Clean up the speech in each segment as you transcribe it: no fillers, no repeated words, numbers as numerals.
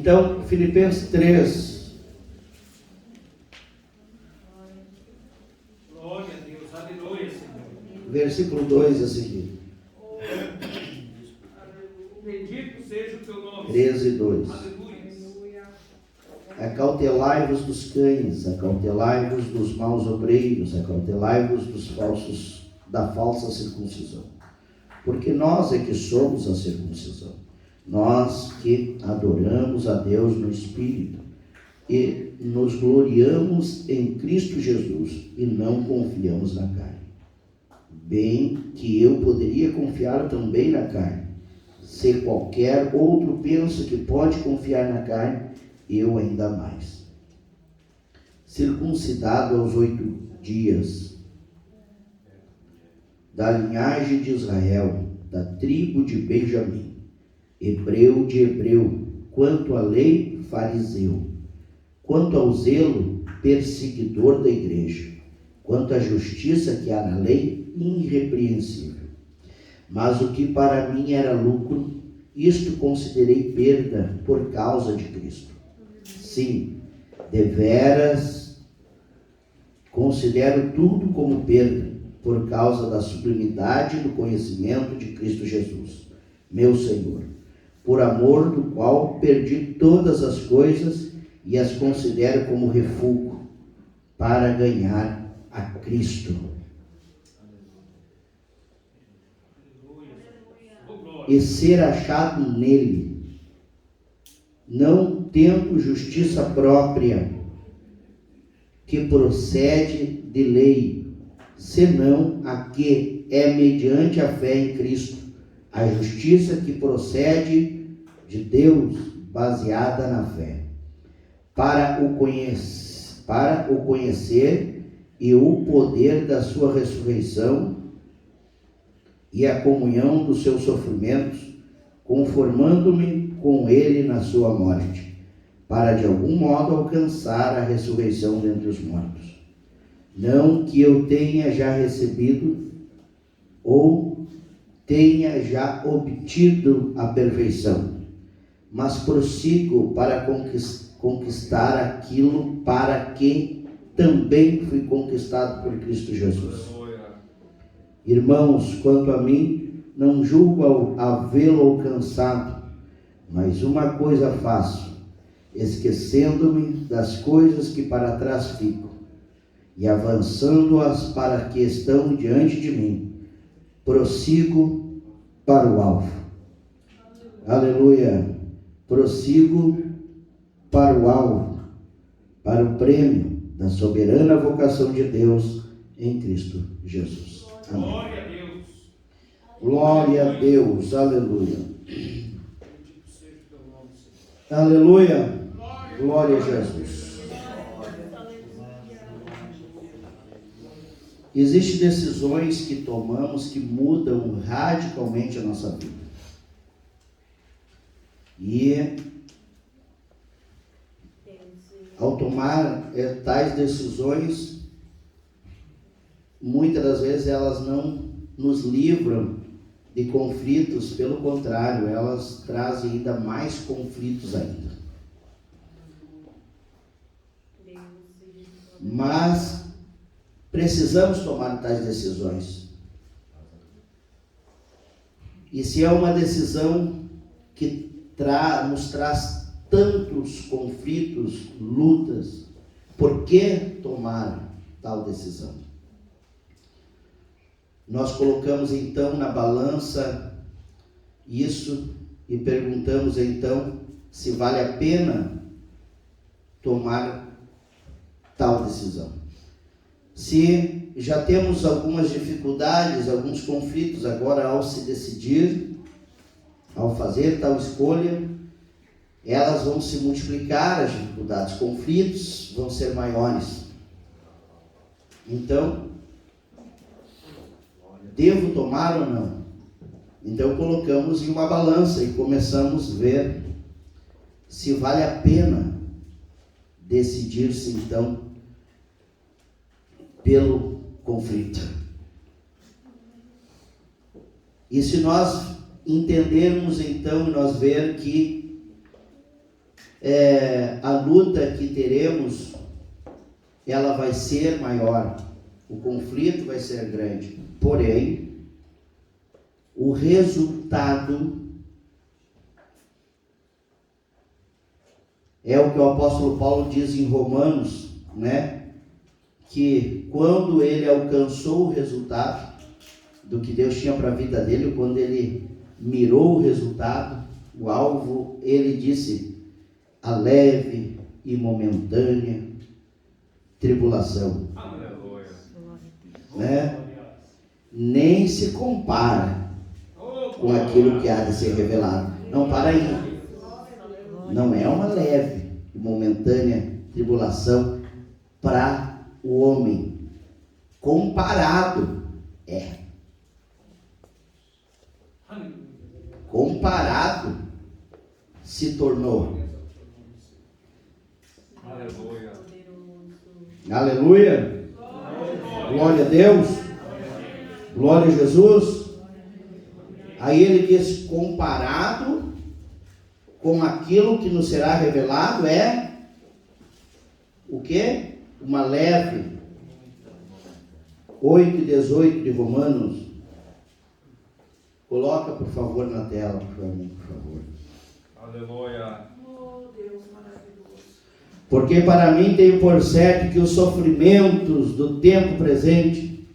Então, Filipenses 3. Glória a Deus, aleluia, Senhor. Versículo 2 a seguir. Bendito seja o teu nome. 13 e 2. Aleluia. Acautelai-vos dos cães, acautelai-vos dos maus obreiros, acautelai-vos da falsa circuncisão. Porque nós é que somos a circuncisão. Nós que adoramos a Deus no Espírito e nos gloriamos em Cristo Jesus e não confiamos na carne. Bem que eu poderia confiar também na carne. Se qualquer outro pensa que pode confiar na carne, eu ainda mais. Circuncidado aos 8 dias, da linhagem de Israel, da tribo de Benjamim, hebreu de hebreu, quanto à lei, fariseu, quanto ao zelo, perseguidor da igreja, quanto à justiça que há na lei, irrepreensível. Mas o que para mim era lucro, isto considerei perda por causa de Cristo. Sim, deveras considero tudo como perda, por causa da sublimidade do conhecimento de Cristo Jesus, meu Senhor, por amor do qual perdi todas as coisas e as considero como refúgio, para ganhar a Cristo e ser achado nele, não tendo justiça própria que procede de lei, senão a que é mediante a fé em Cristo, a justiça que procede de Deus, baseada na fé, para o conhecer e o poder da sua ressurreição e a comunhão dos seus sofrimentos, conformando-me com ele na sua morte, para de algum modo alcançar a ressurreição dentre os mortos. Não que eu tenha já recebido ou tenha já obtido a perfeição, mas prossigo para conquistar aquilo para que também fui conquistado por Cristo Jesus. Irmãos, quanto a mim, não julgo havê-lo alcançado, mas uma coisa faço, esquecendo-me das coisas que para trás ficam, e avançando-as para que estão diante de mim, prossigo para o alvo. Aleluia! Prossigo para o alvo, para o prêmio da soberana vocação de Deus em Cristo Jesus. Amém. Glória a Deus. Glória a Deus. Aleluia. Aleluia. Glória a Jesus. Existem decisões que tomamos que mudam radicalmente a nossa vida. E ao tomar tais decisões, muitas das vezes elas não nos livram de conflitos, pelo contrário, elas trazem ainda mais conflitos ainda. Mas precisamos tomar tais decisões. E se é uma decisão que nos traz tantos conflitos, lutas, por que tomar tal decisão? Nós colocamos então na balança isso e perguntamos então se vale a pena tomar tal decisão. Se já temos algumas dificuldades, alguns conflitos agora ao se decidir, ao fazer tal escolha, elas vão se multiplicar, as dificuldades, conflitos vão ser maiores. Então, devo tomar ou não? Então colocamos em uma balança e começamos a ver se vale a pena decidir-se então pelo conflito. E se nós entendermos então e nós ver que a luta que teremos, ela vai ser maior, o conflito vai ser grande, porém, o resultado é o que o apóstolo Paulo diz em Romanos, né? Que quando ele alcançou o resultado do que Deus tinha para a vida dele, quando ele mirou o resultado, o alvo, ele disse: a leve e momentânea tribulação, né? Nem se compara com aquilo que há de ser revelado. Não, para aí. Não é uma leve e momentânea tribulação para o homem. Comparado, comparado se tornou. Aleluia. Aleluia. Glória a Deus. Glória a Jesus. Aí ele diz: comparado com aquilo que nos será revelado, é o quê? Uma leve. 8 e 18 de Romanos. Coloca, por favor, na tela, para mim, por favor. Aleluia. Oh, Deus maravilhoso. Porque para mim tenho por certo que os sofrimentos do tempo presente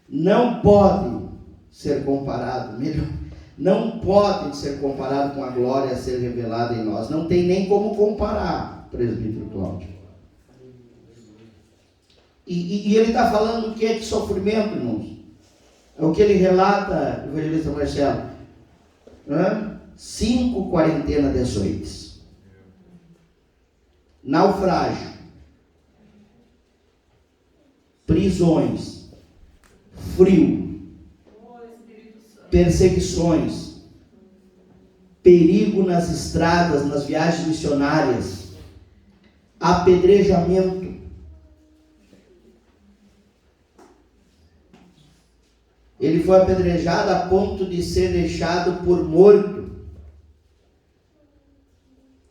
não podem ser comparados, não podem ser comparados com a glória a ser revelada em nós. Não tem nem como comparar, presbítero Cláudio. E ele está falando o que é de sofrimento, irmãos? É o que ele relata, o evangelista Marcelo. 5 quarentenas de açoites. Naufrágio. Prisões. Frio. Perseguições. Perigo nas estradas, nas viagens missionárias. Apedrejamento. Ele foi apedrejado a ponto de ser deixado por morto.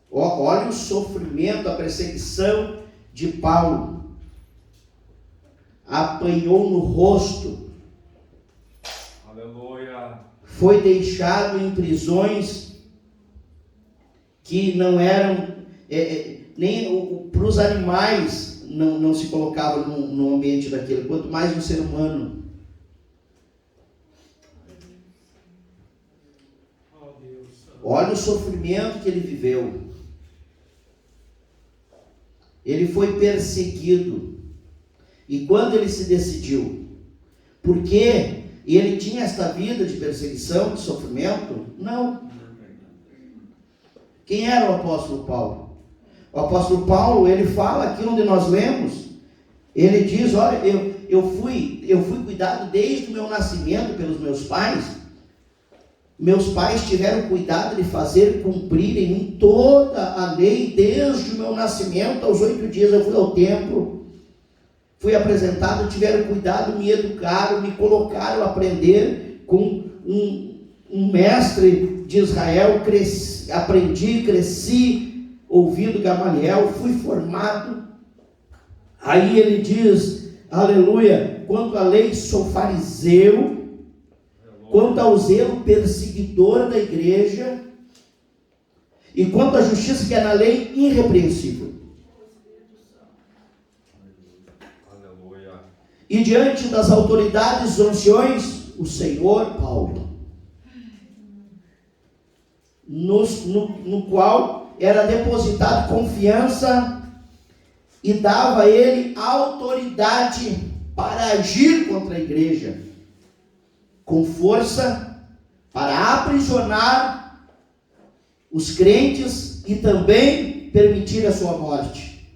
Olha o sofrimento, a perseguição de Paulo. Apanhou no rosto. Aleluia. Foi deixado em prisões que não eram, nem para os animais não se colocava no ambiente daquele, quanto mais um ser humano. Olha o sofrimento que ele viveu. Ele foi perseguido. E quando ele se decidiu, por quê? E ele tinha esta vida de perseguição, de sofrimento? Não. Quem era o apóstolo Paulo? O apóstolo Paulo, ele fala aqui onde nós lemos, ele diz: olha, eu fui cuidado desde o meu nascimento pelos meus pais. Meus pais tiveram cuidado de fazer cumprir em mim toda a lei, desde o meu nascimento. Aos 8 dias eu fui ao templo, fui apresentado, tiveram cuidado, me educaram, me colocaram a aprender com um mestre de Israel. Aprendi, cresci ouvindo Gamaliel, fui formado. Aí ele diz, aleluia, quanto à lei sou fariseu, quanto ao zelo perseguidor da igreja, e quanto à justiça que é na lei, irrepreensível. Aleluia. E diante das autoridades dos anciões, o Senhor Paulo, no qual era depositado confiança e dava a ele autoridade para agir contra a igreja, com força, para aprisionar os crentes e também permitir a sua morte.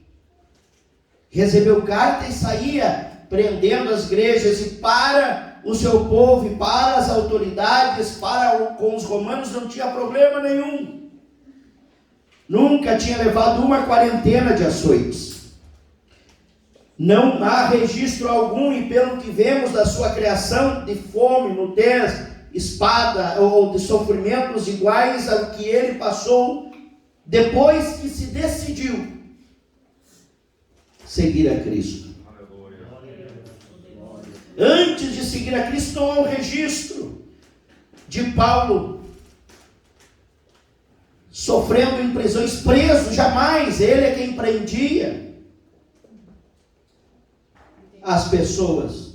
Recebeu carta e saía prendendo as igrejas, e para o seu povo e para as autoridades, com os romanos não tinha problema nenhum. Nunca tinha levado uma quarentena de açoites. Não há registro algum, e pelo que vemos da sua criação, de fome, nudez, espada ou de sofrimentos iguais ao que ele passou depois que se decidiu seguir a Cristo. Antes de seguir a Cristo, não há um registro de Paulo sofrendo em prisões, preso, jamais. Ele é quem prendia as pessoas.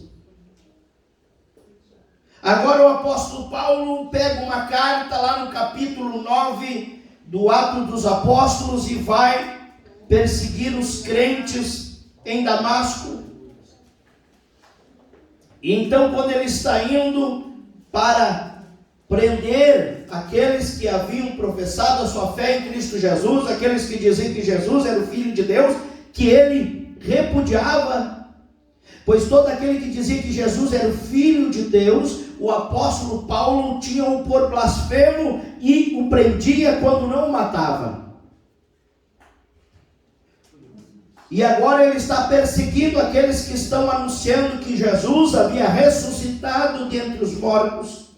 Agora o apóstolo Paulo pega uma carta lá no capítulo 9 do Atos dos Apóstolos e vai perseguir os crentes em Damasco. E então, quando ele está indo para prender aqueles que haviam professado a sua fé em Cristo Jesus, aqueles que diziam que Jesus era o Filho de Deus, que ele repudiava, pois todo aquele que dizia que Jesus era o Filho de Deus, o apóstolo Paulo tinha-o por blasfemo e o prendia quando não o matava. E agora ele está perseguindo aqueles que estão anunciando que Jesus havia ressuscitado dentre os mortos,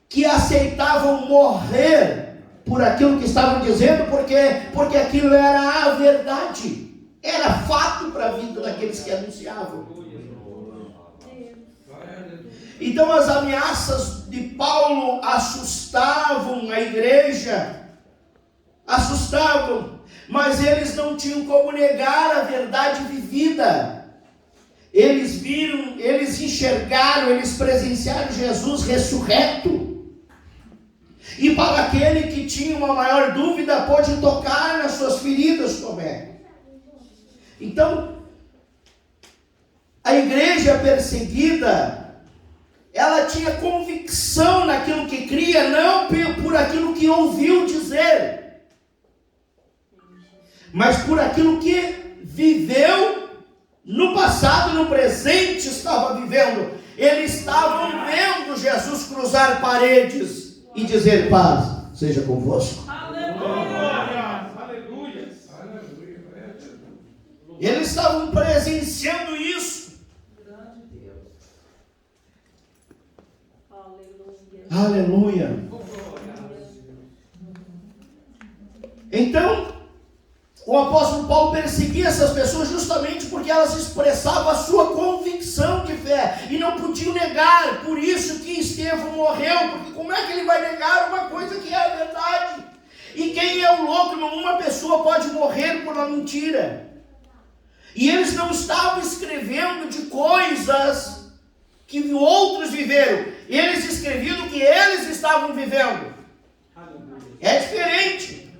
que aceitavam morrer por aquilo que estavam dizendo, porque aquilo era a verdade, era fato para a vida daqueles que anunciavam. Então as ameaças de Paulo assustavam a igreja, assustavam, mas eles não tinham como negar a verdade vivida. Eles viram, eles enxergaram, eles presenciaram Jesus ressurreto. E para aquele que tinha uma maior dúvida, pôde tocar nas suas feridas, Tomé. Então, a igreja perseguida, ela tinha convicção naquilo que cria, não por aquilo que ouviu dizer, mas por aquilo que viveu no passado e no presente estava vivendo. Eles estavam vendo Jesus cruzar paredes e dizer: paz seja convosco. Aleluia! Aleluia! Eles estavam presenciando isso. Grande Deus. Aleluia. Então, o apóstolo Paulo perseguia essas pessoas justamente porque elas expressavam a sua convicção de fé e não podiam negar. Por isso que Estevão morreu, porque como é que ele vai negar uma coisa que é a verdade? E quem é o louco? Uma pessoa pode morrer por uma mentira. E eles não estavam escrevendo de coisas que outros viveram, eles escreviam do que eles estavam vivendo. É diferente.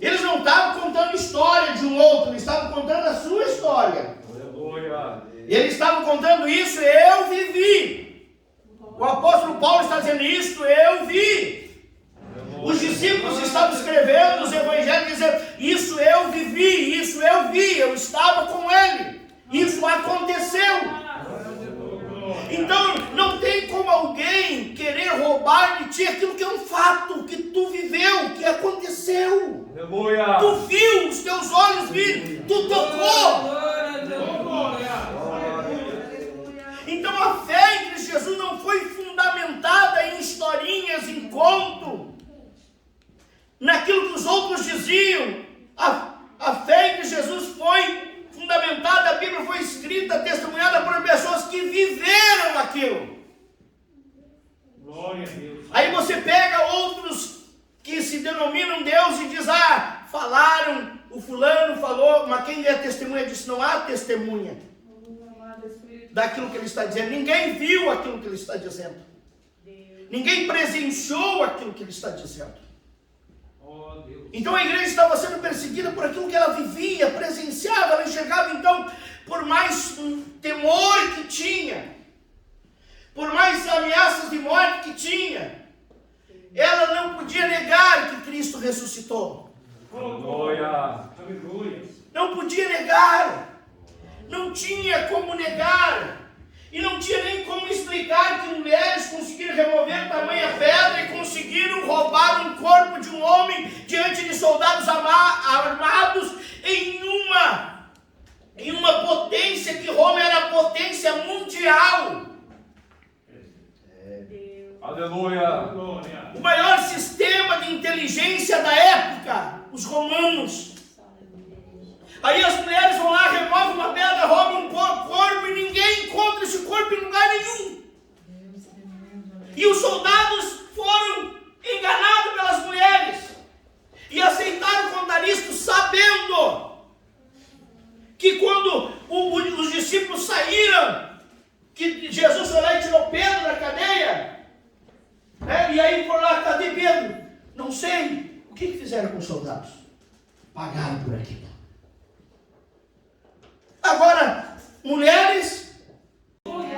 Eles não estavam contando história de um outro, eles estavam contando a sua história. Aleluia! Eles estavam contando isso, eu vivi. O apóstolo Paulo está dizendo isso, eu vi. Os discípulos estavam escrevendo os evangelhos dizendo: isso eu vivi, isso eu vi, eu estava com ele, isso aconteceu. Então não tem como alguém querer roubar de ti aquilo que é um fato, que tu viveu, que aconteceu. Aleluia! Tu viu, os teus olhos viram, tu tocou. Então a fé em Cristo Jesus não foi fundamentada em historinhas, em conto, naquilo que os outros diziam. A fé em Cristo Jesus foi fundamentada, a Bíblia foi escrita, testemunhada por pessoas que viveram aquilo. Glória a Deus! Aí você pega outros que se denominam Deus e diz: falaram, o fulano falou, mas quem é testemunha disso? Não há testemunha daquilo que ele está dizendo. Ninguém viu aquilo que ele está dizendo. Ninguém presenciou aquilo que ele está dizendo. Então a igreja estava sendo perseguida por aquilo que ela vivia, presenciava, ela enxergava. Então, por mais temor que tinha, por mais ameaças de morte que tinha, ela não podia negar que Cristo ressuscitou. Aleluia! Não podia negar, não tinha como negar. E não tinha nem como explicar que mulheres conseguiram remover tamanha pedra e conseguiram roubar um corpo de um homem diante de soldados armados em uma potência, que Roma era a potência mundial. Aleluia. O maior sistema de inteligência da época, os romanos. Aí as mulheres vão lá, removam uma pedra, roubam um corpo e ninguém encontra esse corpo em lugar nenhum. E os soldados foram enganados pelas mulheres e aceitaram contar isto, sabendo que quando os discípulos saíram, que Jesus foi lá e tirou Pedro da cadeia, né? E aí foram lá, cadê Pedro? Não sei. O que fizeram com os soldados? Pagaram por aquilo. Agora, mulheres. Foi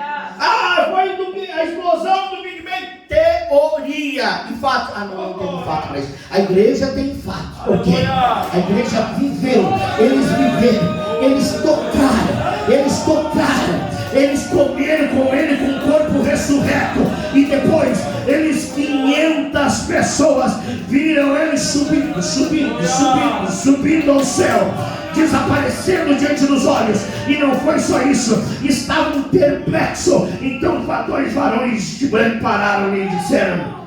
a explosão do Big Bang. Teoria e fato. Não tem fato para isso. A igreja tem fato. Por quê? A igreja viveu. Eles viveram. Eles tocaram. Eles comeram com ele com o corpo ressurreto. E depois, 500 pessoas viram ele subindo ao céu, desaparecendo diante dos olhos. E não foi só isso, estavam perplexos. Então 2 varões de branco pararam e disseram: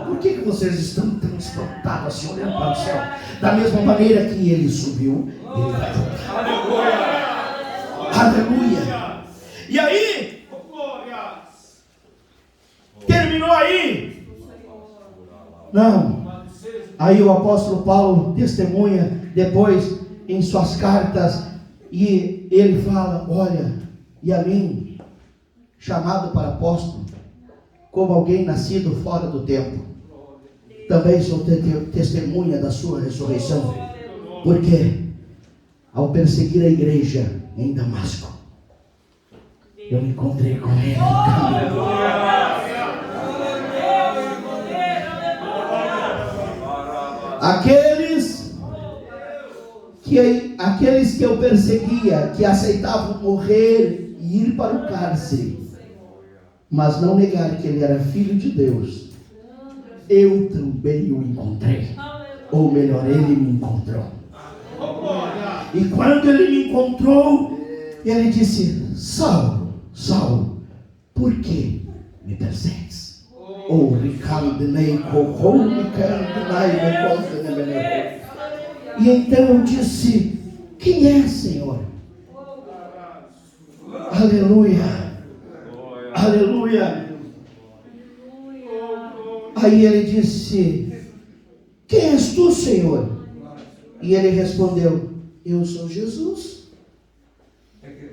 por que vocês estão tão espantados assim, olhando para o céu? Da mesma maneira que ele subiu, ele vai voltar. Aleluia. E aí, terminou aí? Não. Aí o apóstolo Paulo testemunha depois em suas cartas, e ele fala: olha, e a mim, chamado para apóstolo, como alguém nascido fora do tempo, também sou testemunha da sua ressurreição, porque ao perseguir a igreja em Damasco, eu me encontrei com ele. Aqueles que eu perseguia, que aceitavam morrer e ir para o cárcere, mas não negar que ele era filho de Deus, eu também o encontrei. Ou melhor, ele me encontrou. E quando ele me encontrou, ele disse: Saulo, Saulo, por que me persegues? E então eu disse: quem é, Senhor? Aleluia. Aleluia. Aí ele disse: quem és tu, Senhor? E ele respondeu: eu sou Jesus,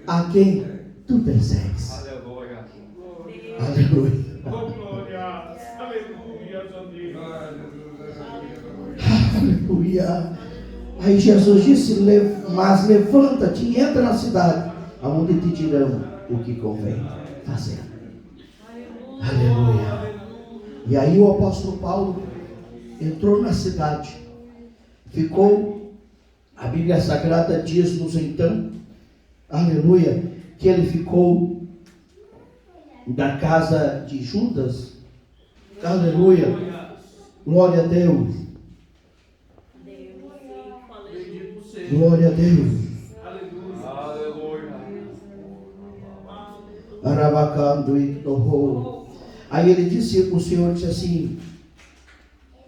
a quem tu persegues. Aleluia. Aleluia. Aleluia. Aí Jesus disse: mas levanta-te e entra na cidade, aonde te dirão o que convém fazer. Aleluia. E aí o apóstolo Paulo entrou na cidade, ficou, a Bíblia Sagrada diz-nos então, aleluia, que ele ficou da casa de Judas. Aleluia. Glória a Deus. Glória a Deus. Aleluia. Aí ele disse, o Senhor disse assim,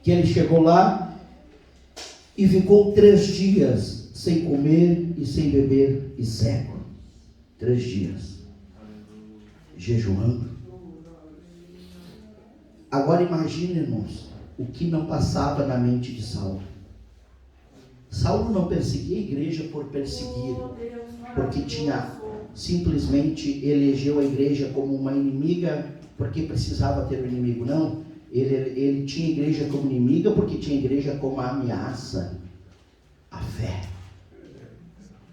que ele chegou lá e ficou 3 dias sem comer e sem beber e seco. 3 dias jejuando. Agora imagine, irmãos, o que não passava na mente de Saulo. Saulo não perseguia a igreja por perseguir, porque simplesmente elegeu a igreja como uma inimiga, porque precisava ter um inimigo. Não, ele tinha a igreja como inimiga, porque tinha a igreja como uma ameaça à fé,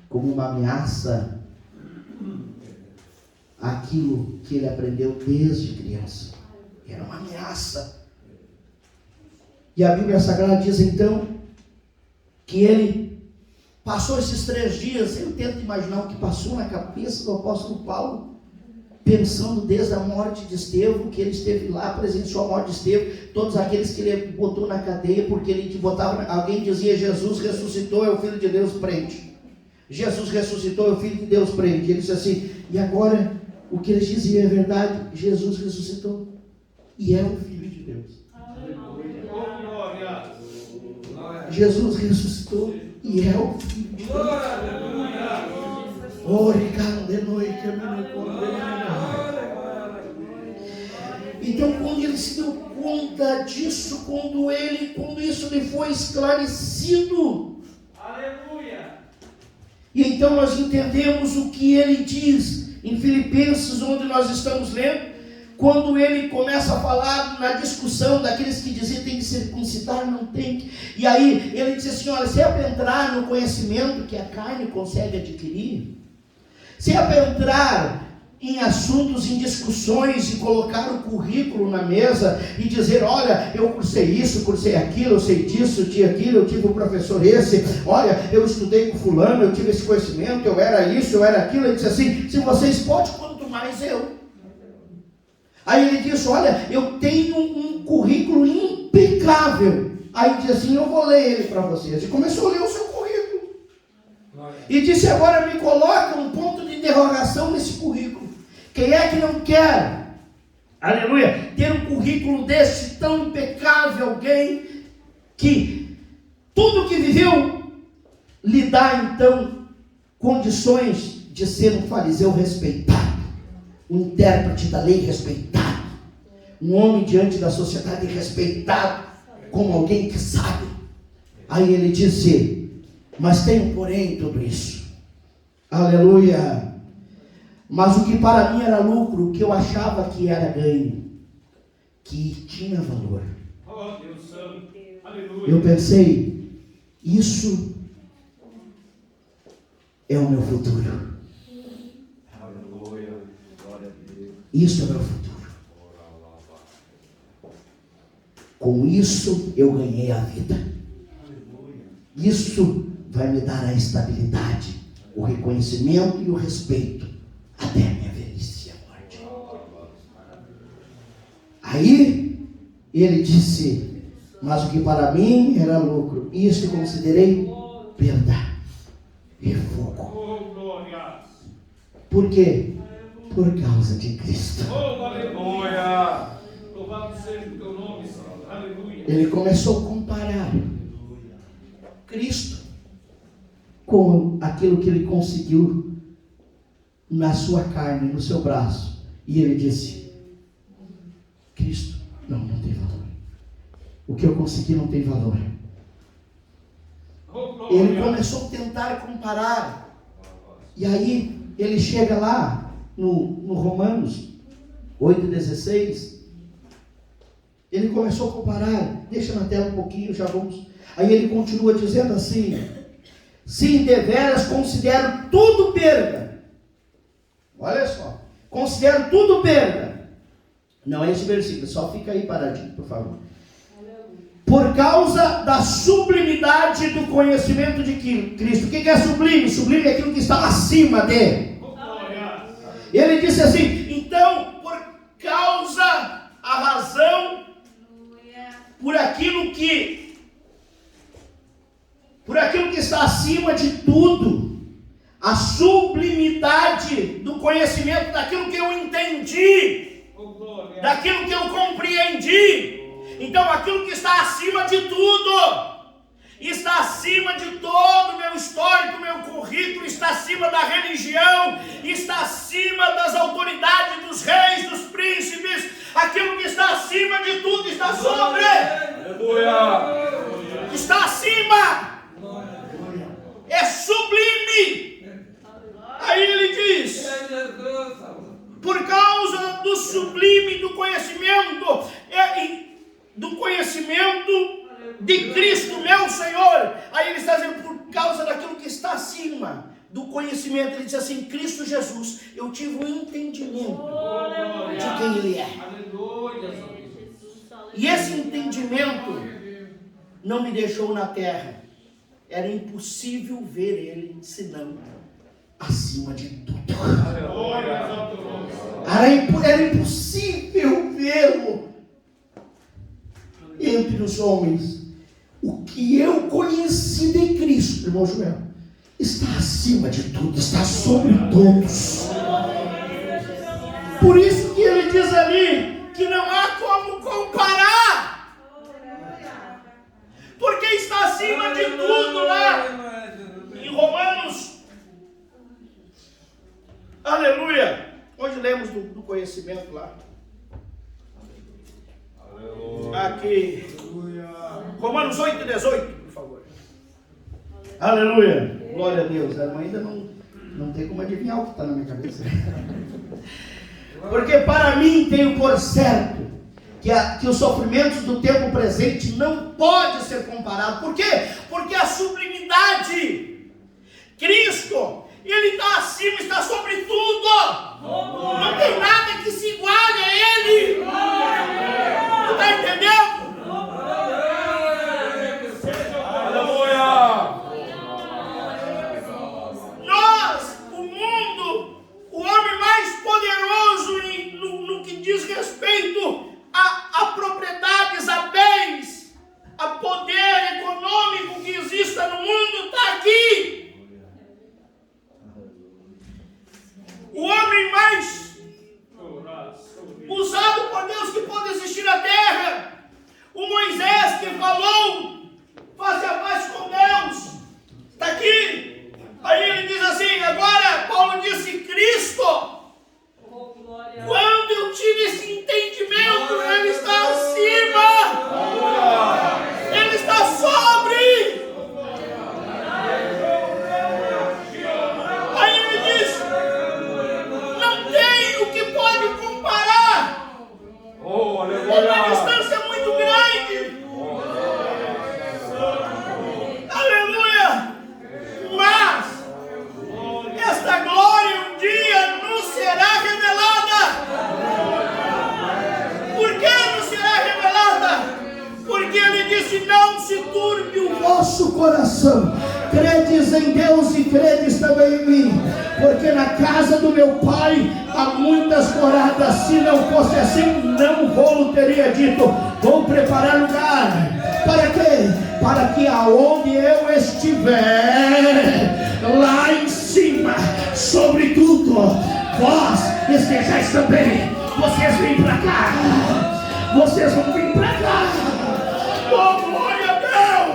como uma ameaça àquilo que ele aprendeu desde criança. Era uma ameaça. E a Bíblia Sagrada diz então que ele passou esses 3 dias. Eu tento imaginar o que passou na cabeça do apóstolo Paulo, pensando desde a morte de Estevão, que ele esteve lá, presenciou a morte de Estevão, todos aqueles que ele botou na cadeia, porque ele botava, alguém dizia: Jesus ressuscitou, é o Filho de Deus, prende. Jesus ressuscitou, é o Filho de Deus, prende. Ele disse assim, e agora, o que eles diziam é verdade, Jesus ressuscitou. e é o Filho de Deus. Oh, glória. Jesus ressuscitou e é o Filho de Deus. Então, quando ele se deu conta disso, quando isso lhe foi esclarecido, Aleluia. e então nós entendemos o que ele diz em Filipenses, onde nós estamos lendo, quando ele começa a falar na discussão daqueles que diziam tem que circuncidar, não tem. E aí ele diz assim, olha, se é para entrar no conhecimento que a carne consegue adquirir, se é para entrar em assuntos, em discussões e colocar o currículo na mesa e dizer, olha, eu cursei isso, cursei aquilo, eu sei disso, eu tinha aquilo, eu tive um professor esse, olha, eu estudei com fulano, eu tive esse conhecimento, eu era isso, eu era aquilo. Ele disse assim, se vocês podem, quanto mais eu. Aí ele diz, olha, eu tenho um currículo impecável. Aí diz assim, eu vou ler ele para vocês. E começou a ler o seu currículo. E disse, agora me coloca um ponto de interrogação nesse currículo. Quem é que não quer, aleluia, ter um currículo desse tão impecável? Alguém que tudo que viveu lhe dá então condições de ser um fariseu respeitado, um intérprete da lei respeitado, um homem diante da sociedade respeitado, como alguém que sabe. Aí ele disse, mas tenho porém tudo isso, aleluia, mas o que para mim era lucro, o que eu achava que era ganho, que tinha valor, Oh, Deus Santo. Aleluia. eu pensei, isso é o meu futuro. Aleluia. Glória a Deus. Isso é o meu futuro. Com isso eu ganhei a vida. Isso vai me dar a estabilidade, o reconhecimento e o respeito até a minha velhice e a morte. Aí ele disse, mas o que para mim era lucro, isso considerei perda, refogo. Oh, glória. Por quê? Por causa de Cristo. Oh, aleluia. Louvado seja o teu nome, Senhor. Aleluia. Ele começou a comparar Cristo com aquilo que ele conseguiu na sua carne, no seu braço. E ele disse, Cristo, não tem valor. O que eu consegui não tem valor. Oh, glória. Ele começou a tentar comparar. E aí ele chega lá no Romanos 8,16. Ele começou a comparar. Deixa na tela um pouquinho, já vamos. Aí ele continua dizendo assim, sim, deveras considero tudo perda. Olha só, considero tudo perda. Não é esse versículo, só fica aí paradinho, por favor. Por causa da sublimidade do conhecimento de Cristo. O que é sublime? Sublime é aquilo que está acima dele. Ele disse assim, então, por causa, a razão, por aquilo que está acima de tudo, a sublimidade do conhecimento, daquilo que eu entendi, daquilo que eu compreendi. Então aquilo que está acima de tudo, está acima de todo o meu histórico, meu currículo, está acima da religião, está acima das autoridades, dos reis, dos príncipes. Aquilo que está acima de tudo está sobre, está acima, é sublime. Aí ele diz, por causa do sublime do conhecimento de Cristo, meu Senhor. Aí ele está dizendo, por causa daquilo que está acima do conhecimento. Ele diz assim, Cristo Jesus, eu tive um entendimento de quem Ele é. E esse entendimento não me deixou na terra. Era impossível ver Ele, senão acima de tudo. Era impossível vê-lo entre os homens. O que eu conheci de Cristo, irmão Joel, está acima de tudo, está sobre todos. Por isso que ele diz ali que não há como comparar, porque está acima de tudo lá em Romanos. Aleluia! Onde lemos do conhecimento lá? Aqui. Romanos 8:18, por favor. Aleluia! Glória a Deus. A irmã ainda não tem como adivinhar o que está na minha cabeça. Porque para mim tenho por certo que os sofrimentos do tempo presente não pode ser comparado. Por quê? Porque a sublimidade, Cristo, Ele está acima, está sobre tudo. Não tem nada que se iguale a Ele. Tu está entendendo? Nós, o mundo, o homem mais poderoso no que diz respeito a propriedades, a bens, a poder econômico que exista no mundo, está aqui. O homem mais usado por Deus que pode existir na terra, o Moisés que falou face a face com Deus, está aqui. Aí ele diz assim, agora Paulo disse, Cristo, quando eu tive esse entendimento, Ele está acima, Ele está sobre. Aí ele diz, não tem o que pode comparar, é uma distância muito grande. Aleluia! Mas esta glória um dia nos será revelada. Por que nos será revelada? Porque Ele disse, não se turbe o vosso coração. Credes em Deus e credes também em mim. Porque na casa do meu Pai há muitas moradas. Se não fosse assim, não vou teria dito, vou preparar lugar. Para quê? Para que aonde eu estiver, lá em cima, sobre tudo, vós estejais também. Vocês vêm para cá. Vocês vão vir para cá. Oh, glória a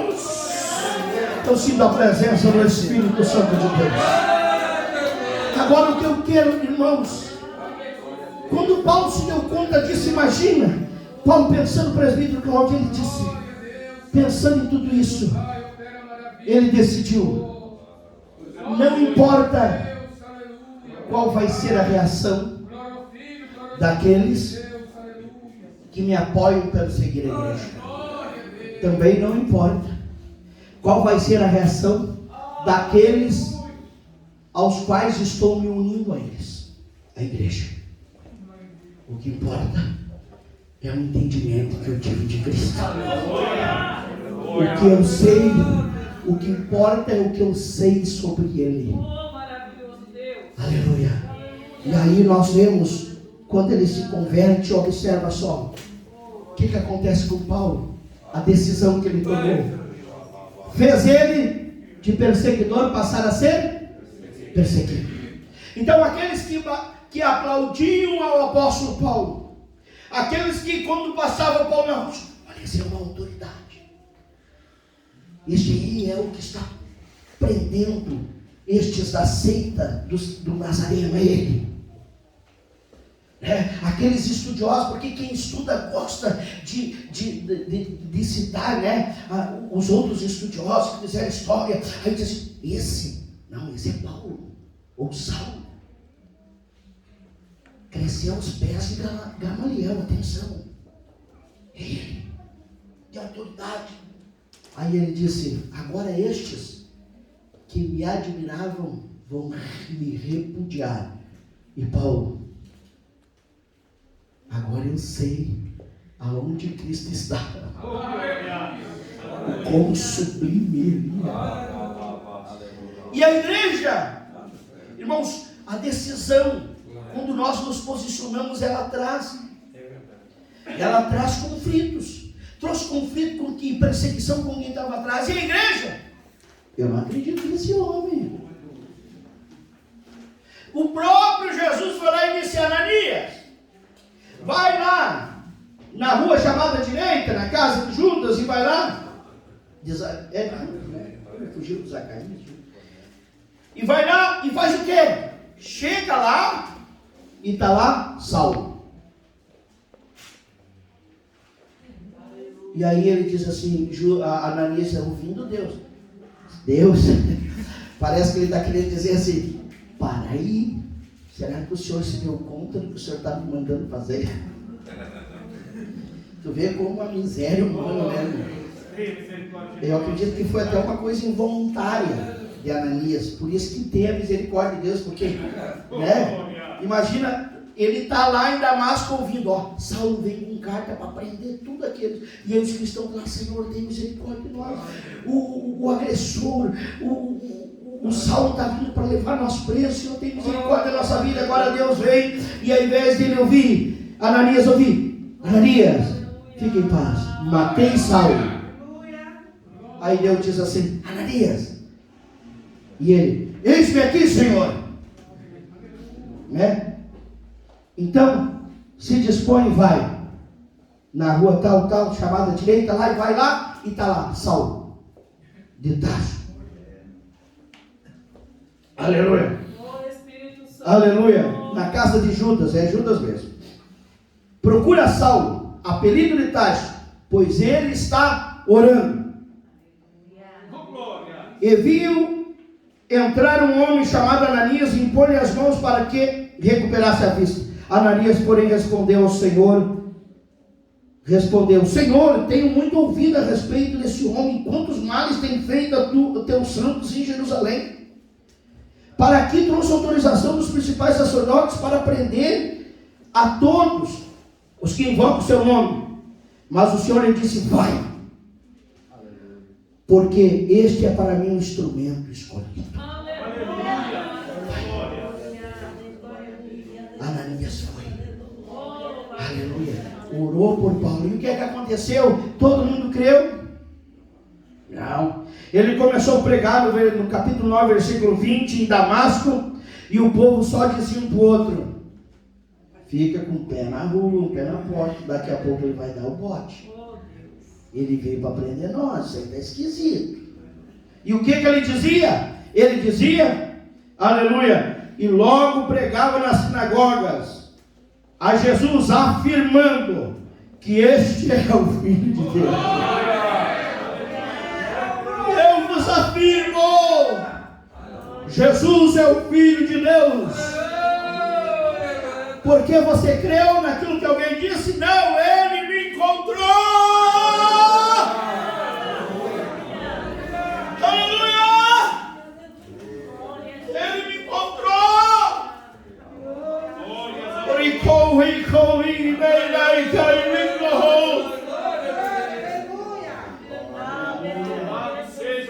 Deus! Eu sinto a presença do Espírito Santo de Deus. Agora o que eu quero, irmãos, quando Paulo se deu conta disso, imagina, Paulo pensando, presbítero Claudio, ele disse, pensando em tudo isso, ele decidiu, não importa qual vai ser a reação daqueles que me apoiam para seguir a igreja. Também não importa qual vai ser a reação daqueles aos quais estou me unindo a eles, a igreja. O que importa é o entendimento que eu tive de Cristo. O que eu sei, o que importa é o que eu sei sobre Ele. Aleluia. E aí nós vemos, quando ele se converte, observa só, o que acontece com Paulo? A decisão que ele tomou fez ele de perseguidor passar a ser perseguido. Então aqueles que aplaudiam ao apóstolo Paulo, aqueles que quando passava Paulo na rua, olha, esse é uma autoridade, este aí é o que está prendendo estes da seita do Nazareno, é ele. Aqueles estudiosos, porque quem estuda gosta de citar, né, os outros estudiosos que fizeram história. Aí diz assim, esse é Paulo, ou Saulo, cresceu aos pés de Gamaliel, atenção, ele, de autoridade. Aí ele disse, agora estes que me admiravam vão me repudiar. E Paulo, agora eu sei aonde Cristo está, o quão sublime Ele é. E a igreja, irmãos, a decisão, quando nós nos posicionamos, ela traz conflitos. Trouxe conflito com que perseguição com quem estava atrás. E a igreja, eu não acredito nesse homem. O próprio Jesus foi lá e disse, Ananias, vai lá na rua chamada direita, na casa de Judas, e vai lá. Fugiu do Zacarias. E vai lá e faz o quê? Chega lá e está lá Saulo. E aí ele diz assim, Ananias, ouvindo Deus, parece que ele está querendo dizer assim, para aí, será que o senhor se deu conta do que o senhor está me mandando fazer? Tu vê como a miséria humana, né? Eu acredito que foi até uma coisa involuntária de Ananias, por isso que tem a misericórdia de Deus, porque, né? Imagina, ele está lá em Damasco ouvindo, Saulo vem com carta para prender tudo aquilo, e aí os cristãos lá, Senhor, tem misericórdia de nós, o agressor, o Saulo está vindo para levar nosso preso, Senhor, tem misericórdia da nossa vida. Agora Deus vem, e ao invés dele ouvir, Ananias, fique em paz, matei Saulo. Aí Deus diz assim, Ananias, e ele, eis-me aqui, Senhor, né? Então, se dispõe e vai na rua tal, chamada direita lá, e vai lá, e está lá, Saulo, de Tarso. Aleluia. Aleluia. Na casa de Judas, é Judas mesmo. Procura Saulo, apelido de Tarso, pois ele está orando. E viu entrar um homem chamado Ananias e impor-lhe as mãos para que recuperasse a vista. Ananias, porém, respondeu, Senhor, tenho muito ouvido a respeito desse homem, quantos males tem feito a teus santos em Jerusalém. Para aqui trouxe autorização dos principais sacerdotes para prender a todos os que invocam o seu nome. Mas o Senhor lhe disse, vai, porque este é para mim um instrumento escolhido. Ananias foi. Aleluia. Orou por Paulo. E o que é que aconteceu? Todo mundo creu? Não. Ele começou a pregar no capítulo 9, versículo 20, em Damasco, e o povo só dizia um para o outro, fica com o pé na rua, o pé na porta, daqui a pouco ele vai dar o bote. Ele veio para prender nós, isso aí está esquisito. E o que ele dizia? Ele dizia, aleluia, e logo pregava nas sinagogas a Jesus, afirmando que este é o Filho de Deus. Eu vos afirmo, Jesus é o Filho de Deus. Porque você creu naquilo que alguém disse? Não, ele me encontrou. Aleluia! Ele me encontrou.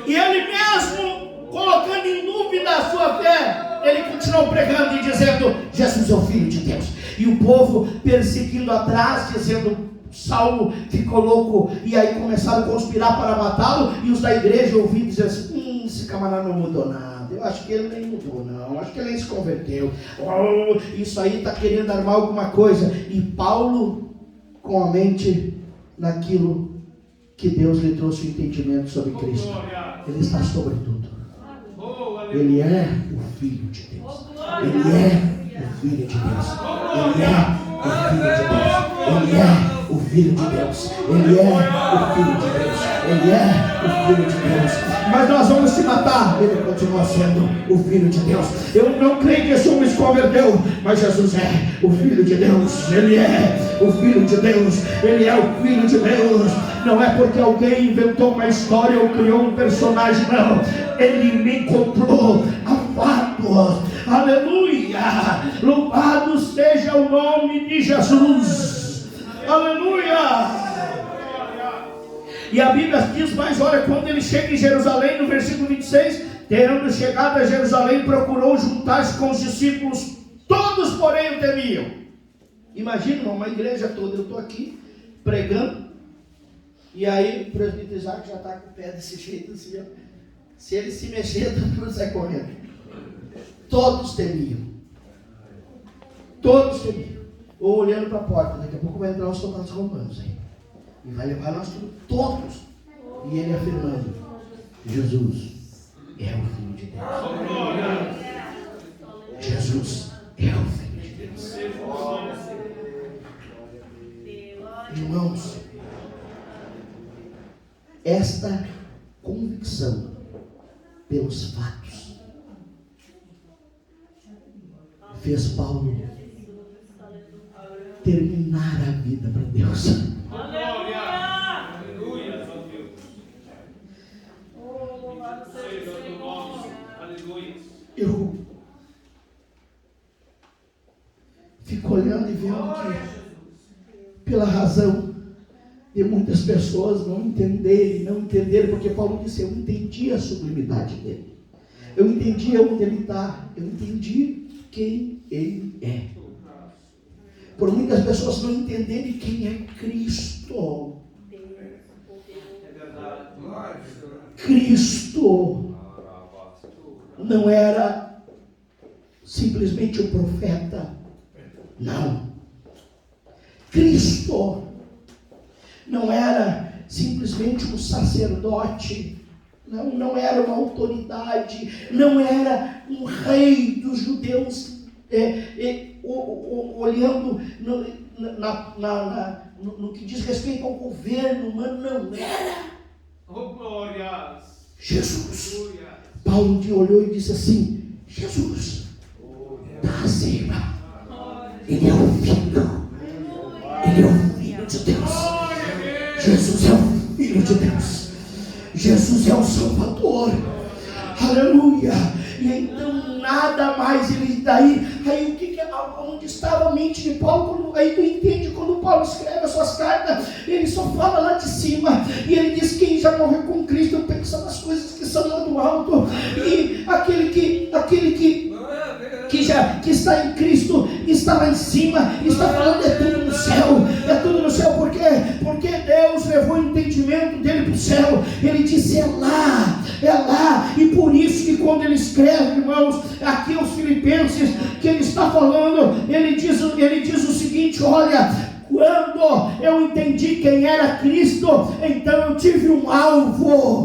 E ele mesmo, colocando em dúvida a sua fé, ele continuou pregando e dizendo, Jesus é o Filho de Deus. E o povo perseguindo atrás, dizendo, Saulo ficou louco. E aí começaram a conspirar para matá-lo. E os da igreja ouviram dizer assim, esse camarada não mudou nada. Eu acho que ele nem mudou não, acho que ele nem se converteu. Isso aí está querendo armar alguma coisa. E Paulo, com a mente naquilo que Deus lhe trouxe o entendimento sobre Cristo, ele está sobre tudo. Ele é o Filho de Deus. Ele é o Filho de Deus. Ele é o Filho de Deus. Ele é o Filho de Deus. Ele é o Filho de Deus. Ele é o Filho de Deus. Mas nós vamos te matar. Ele continua sendo o Filho de Deus. Eu não creio que esse homem se converteu, mas Jesus é o Filho de Deus. Ele é o Filho de Deus. Ele é o Filho de Deus. Não é porque alguém inventou uma história ou criou um personagem, não. Ele me encontrou a fatos. Aleluia! Louvado seja o nome de Jesus. Aleluia! E a Bíblia diz mais, olha, quando ele chega em Jerusalém, no versículo 26, tendo chegado a Jerusalém, procurou juntar-se com os discípulos, todos porém o temiam. Imagina uma igreja toda, eu estou aqui pregando, e aí o presbítero Isaac já está com o pé desse jeito assim, ó. Se ele se mexer, todo mundo sai correndo. Todos temiam. Todos temiam. ou olhando para a porta. Daqui a pouco vai entrar os soldados romanos aí. E vai levar nós todos. E ele afirmando: Jesus é o Filho de Deus. Jesus é o Filho de Deus. Irmãos, esta convicção pelos fatos fez Paulo terminar a vida para Deus. Eu fico olhando e vendo que, pela razão de muitas pessoas não entenderem, porque Paulo disse: eu entendi a sublimidade dele, eu entendi onde ele está, eu entendi quem ele é. Por muitas pessoas não entenderem quem é Cristo. Cristo não era simplesmente um profeta, não. Cristo não era simplesmente um sacerdote, não era uma autoridade, não era um rei dos judeus, olhando no que diz respeito ao governo humano, não era. Jesus. Paulo olhou e disse assim: Jesus está acima, ele é o Filho, ele é o Filho de Deus. Jesus é o Filho de Deus, Jesus é o Salvador, aleluia. E então nada mais, ele daí, aí onde estava a mente de Paulo? Aí tu entende, quando Paulo escreve as suas cartas, ele só fala lá de cima, e ele diz: quem já morreu com Cristo pensa nas coisas que são lá do alto, e aquele que está em Cristo está lá em cima, está falando, é tudo no céu, por quê? Porque Deus levou o entendimento dele para o céu. Ele disse: é lá, e por isso que quando ele escreve, irmãos, aqui aos Filipenses, que ele está falando, ele diz o seguinte: olha, quando eu entendi quem era Cristo, então eu tive um alvo,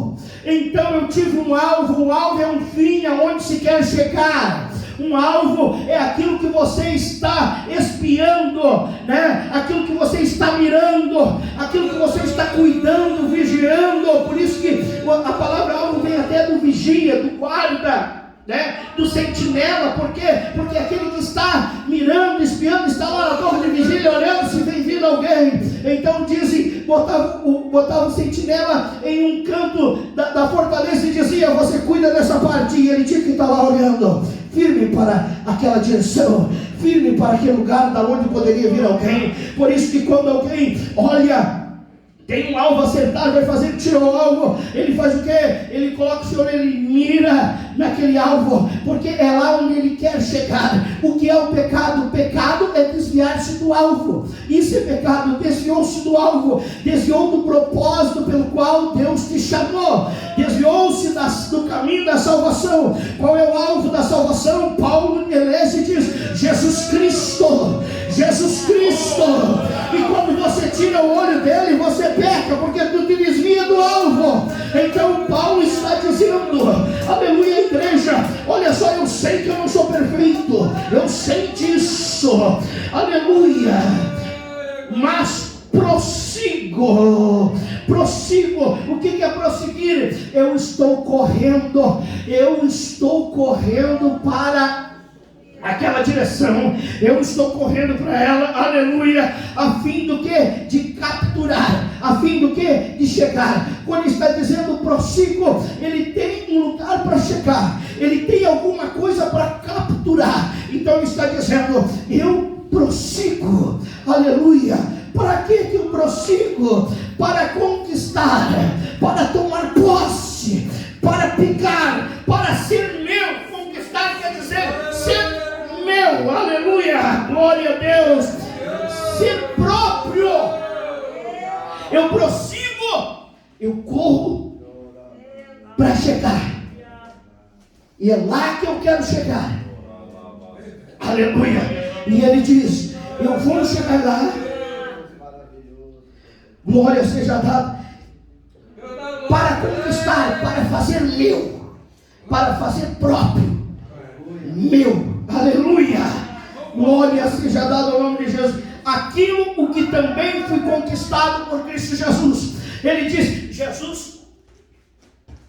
o alvo é um fim aonde se quer chegar. Um alvo é aquilo que você está espiando, né? Aquilo que você está mirando, aquilo que você está cuidando, vigiando. Por isso que a palavra alvo vem até do vigia, do guarda, né? Do sentinela. Por quê? Porque aquele que está mirando, espiando, está lá na torre de vigília, olhando se vem vindo alguém. Então dizem, botava o sentinela em um canto da fortaleza e dizia: você cuida dessa parte. E ele tinha que estar lá olhando, firme para aquela direção, firme para aquele lugar da onde poderia vir alguém. Por isso que quando alguém olha, tem um alvo acertado, vai fazer tiro ao alvo, ele faz o quê? Ele coloca o senhor, ele mira naquele alvo, porque é lá onde ele quer chegar. O que é o pecado? O pecado é desviar-se do alvo. Isso é pecado, desviou-se do alvo, desviou do propósito pelo qual Deus te chamou, desviou-se do caminho da salvação. Qual é o alvo da salvação? Paulo elege e diz: Jesus Cristo. E quando você tira o olho dele, você peca, porque tu te desvia do alvo. Então Paulo está dizendo, aleluia, igreja, olha só, eu sei que eu não sou perfeito, eu sei disso, aleluia, mas prossigo. O que é prosseguir? Eu estou correndo para aquela direção, eu estou correndo para ela, aleluia, a fim do que? De capturar, a fim do que? De chegar. Quando ele está dizendo prossigo, ele tem um lugar para chegar, ele tem alguma coisa para capturar. Então ele está dizendo: eu prossigo, aleluia. Para que eu prossigo? Para conquistar, para tomar posse, para pegar, para ser meu. Conquistar quer dizer ser meu, aleluia, glória a Deus, ser próprio. Eu prossigo, eu corro para chegar, e é lá que eu quero chegar, aleluia. E ele diz: Eu vou chegar lá. Glória seja dada. Para conquistar, para fazer meu, para fazer próprio, meu. Aleluia. Glória seja dada ao nome de Jesus. Aquilo o que também foi conquistado por Cristo Jesus. Ele diz: Jesus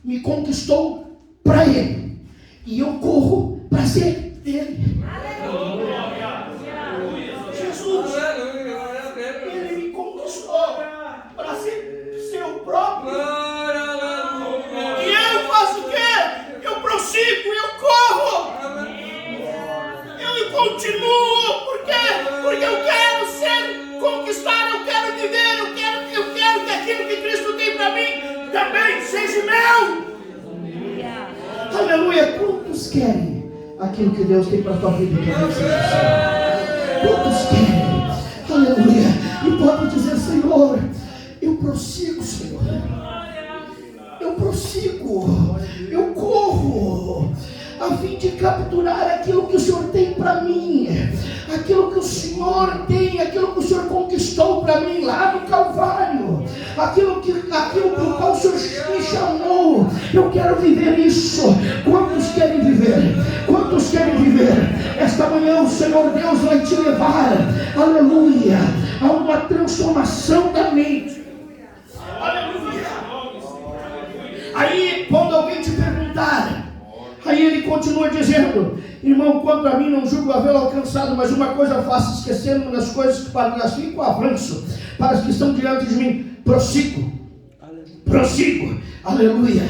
me conquistou para Ele, e eu corro para ser dele. Jesus, Ele me conquistou para ser seu próprio. E eu faço o quê? Eu prossigo, eu corro. Eu continuo. Por quê? Porque eu quero ser conquistado, eu quero viver, eu quero que aquilo que Cristo tem para mim também seja meu. Aleluia. Quantos querem aquilo que Deus tem para a tua vida? Quantos querem? Aleluia. E pode dizer: Senhor, eu prossigo, Senhor. Eu prossigo. Eu corro a fim de capturar aquilo que o Senhor tem para mim, aquilo que o Senhor tem, aquilo que o Senhor conquistou para mim lá no Calvário, aquilo por qual o Senhor me chamou. Eu quero viver isso. Quantos querem viver? Quantos querem viver? Esta manhã o Senhor Deus vai te levar, aleluia, a uma transformação da mente. Aleluia. Aí, quando alguém te perguntar, aí ele continua dizendo: irmão, quanto a mim não julgo havê-lo alcançado, mas uma coisa faço, esquecendo das coisas que para trás fico, avanço para as que estão diante de mim. Prossigo, aleluia,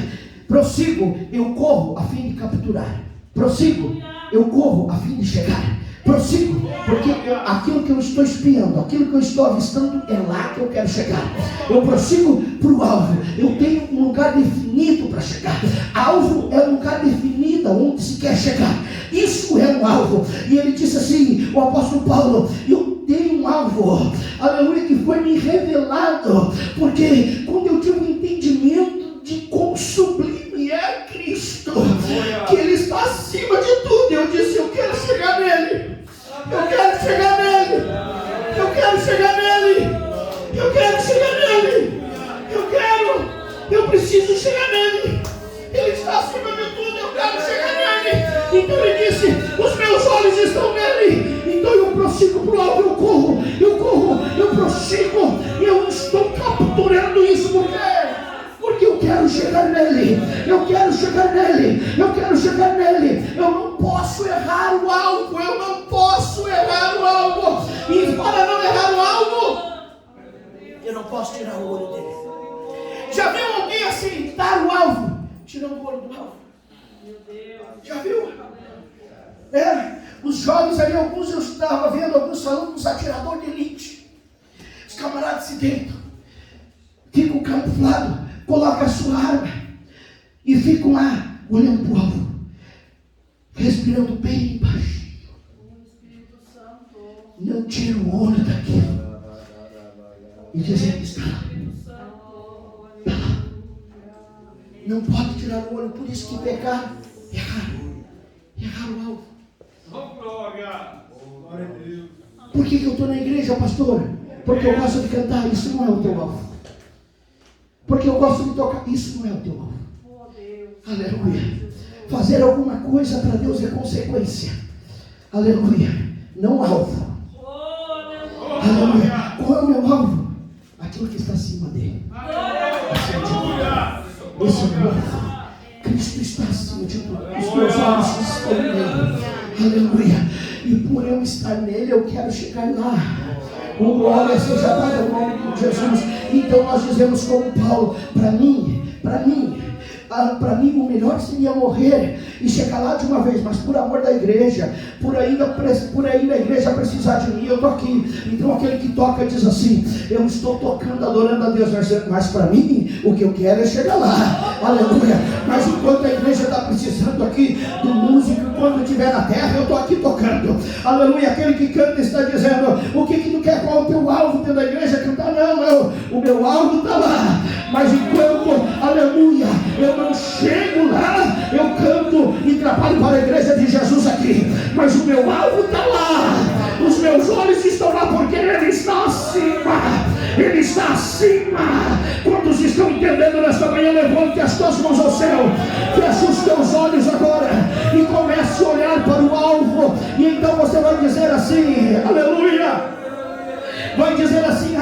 prossigo, eu corro a fim de capturar, prossigo, eu corro a fim de chegar, prossigo, porque aquilo que eu estou espiando, aquilo que eu estou avistando, é lá que eu quero chegar. Eu prossigo para o alvo. Eu tenho um lugar definido para chegar. Alvo é um lugar definido onde se quer chegar. Isso é um alvo. E ele disse assim, o apóstolo Paulo: eu tenho um alvo, aleluia, que foi me revelado, porque quando eu tive um entendimento de quão sublime é Cristo, que Ele está acima de tudo, eu disse: eu quero chegar nele. Eu quero chegar nele. Eu quero chegar nele. Eu quero chegar nele. Eu preciso chegar nele. Ele está acima de tudo. Eu quero chegar nele. Então ele disse: os meus olhos estão nele. Então eu prossigo para o alvo. Eu corro, eu prossigo. Eu estou capturando isso. Por quê? Porque eu quero chegar nele. Eu quero chegar nele. Eu quero chegar nele. Eu não posso errar o alvo. Eu não posso errar o alvo. E para não errar o alvo, eu não posso tirar o olho dele. Já viu alguém aceitar o alvo tirando o olho do alvo? Já viu? Os jovens ali, alguns eu estava vendo, alguns falando dos atiradores de elite. Os camaradas se deitam, ficam camuflados, colocam a sua arma e ficam lá olhando para o alvo, respirando bem baixinho. Não tira o olho daquilo e dizendo: está lá. Não pode tirar o olho. Por isso que pecar é errar o alvo. Por que eu estou na igreja, pastor? Porque eu gosto de cantar. Isso não é o teu alvo. Porque eu gosto de tocar. Isso não é o teu alvo. Aleluia. Fazer alguma coisa para Deus é consequência. Aleluia. Não alvo. Aleluia. Qual é o meu alvo? Aquilo que está acima dele. Esse é o meu alvo. Cristo está acima de tudo. Os meus olhos estão nele. Aleluia. E por eu estar nele, eu quero chegar lá. O glória seja dada ao nome de Jesus. Então nós dizemos como Paulo: para mim o melhor seria morrer e chegar lá de uma vez, mas por amor da igreja, por aí a igreja precisar de mim, eu estou aqui. Então aquele que toca diz assim: eu estou tocando, adorando a Deus, mas para mim o que eu quero é chegar lá. Aleluia. Mas enquanto a igreja está precisando aqui do músico, quando estiver na terra, eu estou aqui tocando. Aleluia. Aquele que canta está dizendo: o que tu quer? Qual é o teu alvo dentro da igreja? Cantar? Não, o meu alvo está lá. Mas enquanto, aleluia, eu não chego lá, eu canto e trabalho para a igreja de Jesus aqui. Mas o meu alvo está lá. O Os meus olhos estão lá porque Ele está acima. Ele está acima. Quantos estão entendendo nesta manhã? Levante as tuas mãos ao céu. Feche os teus olhos agora e comece a olhar para o alvo. E então você vai dizer assim: aleluia. Vai dizer assim: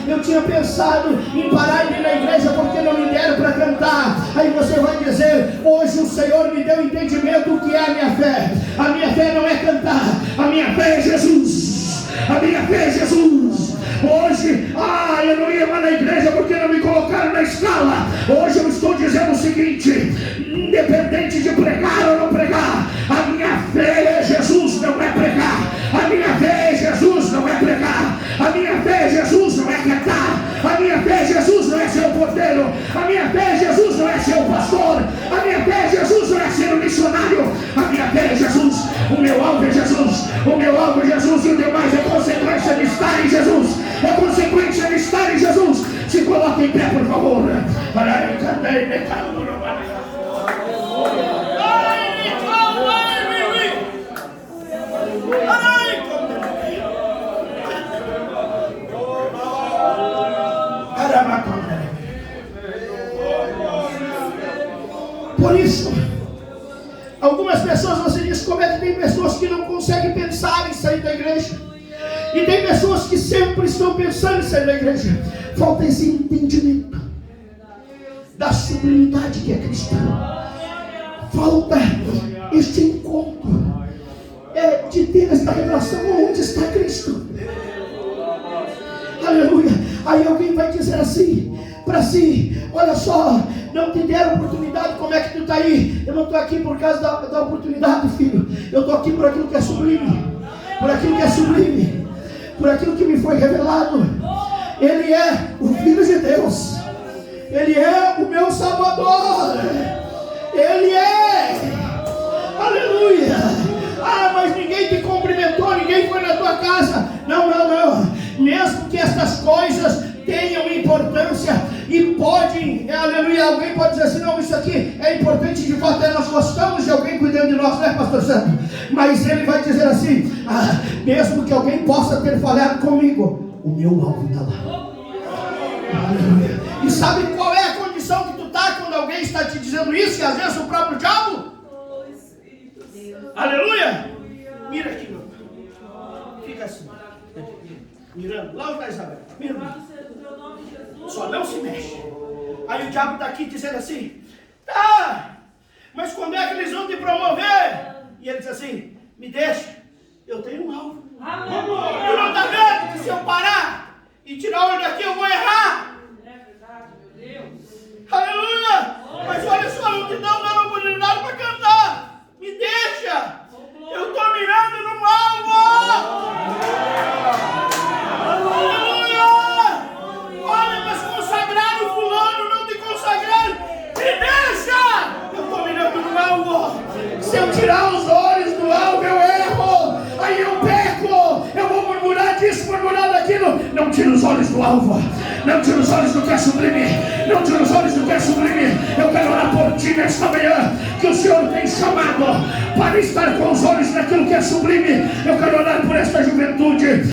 eu tinha pensado em parar de ir na igreja porque não me deram para cantar. Aí você vai dizer: hoje o Senhor me deu entendimento do que é a minha fé. A minha fé não é cantar, a minha fé é Jesus. A minha fé é Jesus. Hoje, eu não ia mais na igreja porque não me colocaram na escala. Hoje eu estou dizendo o seguinte: independente de pregar ou não pregar, a minha fé é Jesus, não é pregar. A minha fé é Jesus, não é pregar. A minha fé é Jesus, não é cantar. A minha fé é Jesus, não é ser o porteiro. A minha fé é Jesus, não é ser o pastor. A minha fé é Jesus, não é ser o missionário. A minha fé é Jesus. O meu alvo é Jesus. O meu alvo é Jesus. E o demais é consequência de estar em Jesus. É consequência de estar em Jesus. Se coloque em pé, por favor. Por isso, algumas pessoas, você diz, como é que tem pessoas que não conseguem pensar em sair da igreja? E tem pessoas que sempre estão pensando em sair da igreja. Falta esse entendimento da sublimidade que é Cristo. Falta este encontro de ter esta revelação onde está Cristo. Aleluia. Aí alguém vai dizer assim para si: olha só, não te deram oportunidade, como é que tu está aí? Eu não estou aqui por causa da oportunidade, filho. Eu estou aqui por aquilo que é sublime. Por aquilo que é sublime. Por aquilo que me foi revelado. Ele é o Filho de Deus. Ele é o meu Salvador. Ele é. Aleluia. Mas ninguém te cumprimentou, ninguém foi na tua casa. Não. Mesmo que estas coisas tenham importância e podem, aleluia, alguém pode dizer assim: não, isso aqui é importante, de fato, nós gostamos de alguém cuidando de nós, né, pastor Santo? Mas ele vai dizer assim: mesmo que alguém possa ter falhado comigo, o meu alvo está lá. Aleluia. E sabe qual é a condição que tu está quando alguém está te dizendo isso, e às vezes o próprio diabo? Aleluia. Mira aqui, meu pai. Fica assim, mirando, lá está Isabel, mira. Só não se mexe. Aí o diabo está aqui dizendo assim: tá, mas quando é que eles vão te promover? E ele diz assim: me deixa, eu tenho um alvo. Tu não está vendo que se eu parar e tirar o olho daqui eu vou errar? Aleluia. Mas olha só, não te dão dando oportunidade para cantar. Me deixa, eu estou mirando no alvo. Olha, mas consagraram fulano, não te consagraram. Me deixa! Eu estou mirando no alvo. Se eu tirar os olhos do alvo, eu erro. Aí eu peco. Eu vou murmurar disso, murmurar daquilo. Não tira os olhos do alvo. Não tira os olhos do que é sublime. Não tira os olhos do que é sublime. Eu quero orar por ti nesta manhã, que o Senhor tem chamado para estar com os olhos naquilo que é sublime. Eu quero orar por esta juventude.